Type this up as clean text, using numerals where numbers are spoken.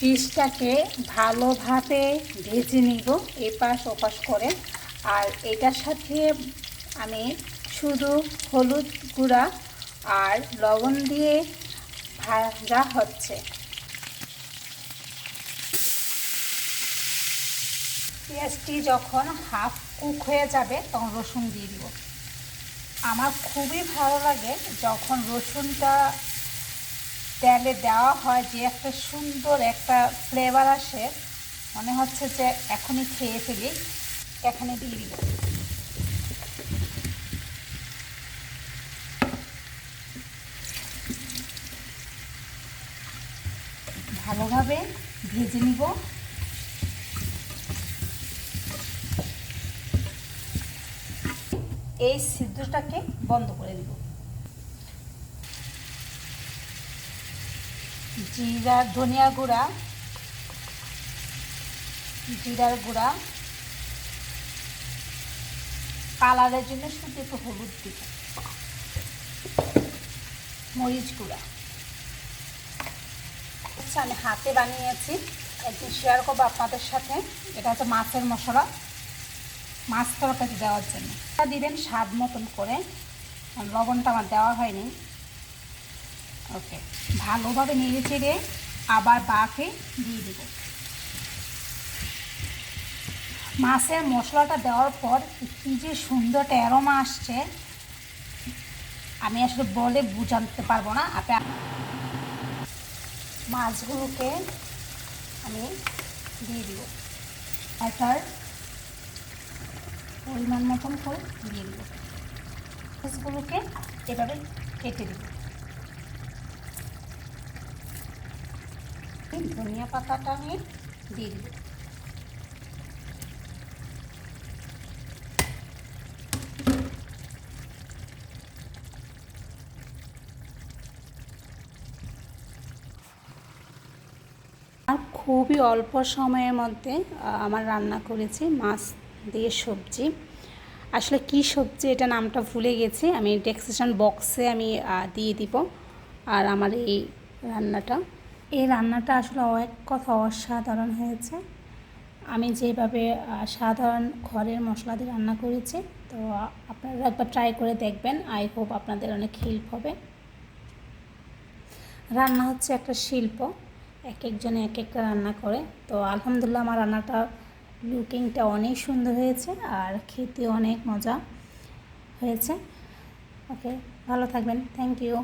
পিসটাকে ভালোভাবে ভেজে নিব এপাশ ওপাশ করে। আর এটার সাথে আমি শুধু হলুদ গুঁড়া আর লবণ দিয়ে ভাজা হচ্ছে। পেঁয়াজটি যখন হাফ কুক হয়ে যাবে তখন রসুন দিয়ে দিব। আমার খুবই ভালো লাগে যখন রসুনটা তেলে দেওয়া হয়, যে একটা সুন্দর একটা ফ্লেভার আসে, মনে হচ্ছে যে এখনই খেয়ে ফেলি। এখানে দিয়ে দিব ভালোভাবে ভেজে নিব। এই সিদ্ধটাকে বন্ধ করে দিব। ধনিয়ার গুঁড়া, জিরার গুঁড়া, কালারের জন্য শুধু একটু হলুদ দিব, মরিচ গুঁড়া। আচ্ছা, আমি হাতে বানিয়েছি, একদিন শেয়ার করবো আপনাদের সাথে। এটা হচ্ছে মাছের মশলা, মাছ তরকারি দেওয়ার জন্য। দিবেন স্বাদ মতন করে, লবণটা আমার দেওয়া হয়নি। ওকে, ভালোভাবে নেড়ে চেড়ে আবার বাফে দিয়ে দেব। মাছের মশলাটা দেওয়ার পর কী যে সুন্দর একটা অ্যারোমা আসছে, আমি আসলে বলে বুঝাতে পারবো না। মাছগুলোকে আমি দিয়ে দিব, এটার পরিমাণ মতন করে দিয়ে দিব। মাছগুলোকে এভাবে কেটে দিব। ধনিয়া পাতাটা আমি দিয়ে দিব। আর খুবই অল্প সময়ের মধ্যে আমার রান্না করেছি মাছ দিয়ে সবজি। আসলে কি সবজি এটা নামটা ভুলে গেছি, আমি ডেসক্রিপশন বক্সে আমি দিয়ে দিব। আর আমার এই রান্নাটা আসলে এক কথা অসাধারণ হয়েছে। আমি যেভাবে সাধারণ ঘরের মশলা দিয়ে রান্না করেছি, তো আপনারা একবার ট্রাই করে দেখবেন। আই হোপ আপনাদের অনেক হেল্প হবে। রান্না হচ্ছে একটা শিল্প, এক একজনে এক একটা রান্না করে। তো আলহামদুলিল্লাহ আমার রান্নাটা লুকিংটা অনেক সুন্দর হয়েছে আর খেতে অনেক মজা হয়েছে। ওকে, ভালো থাকবেন। Thank you.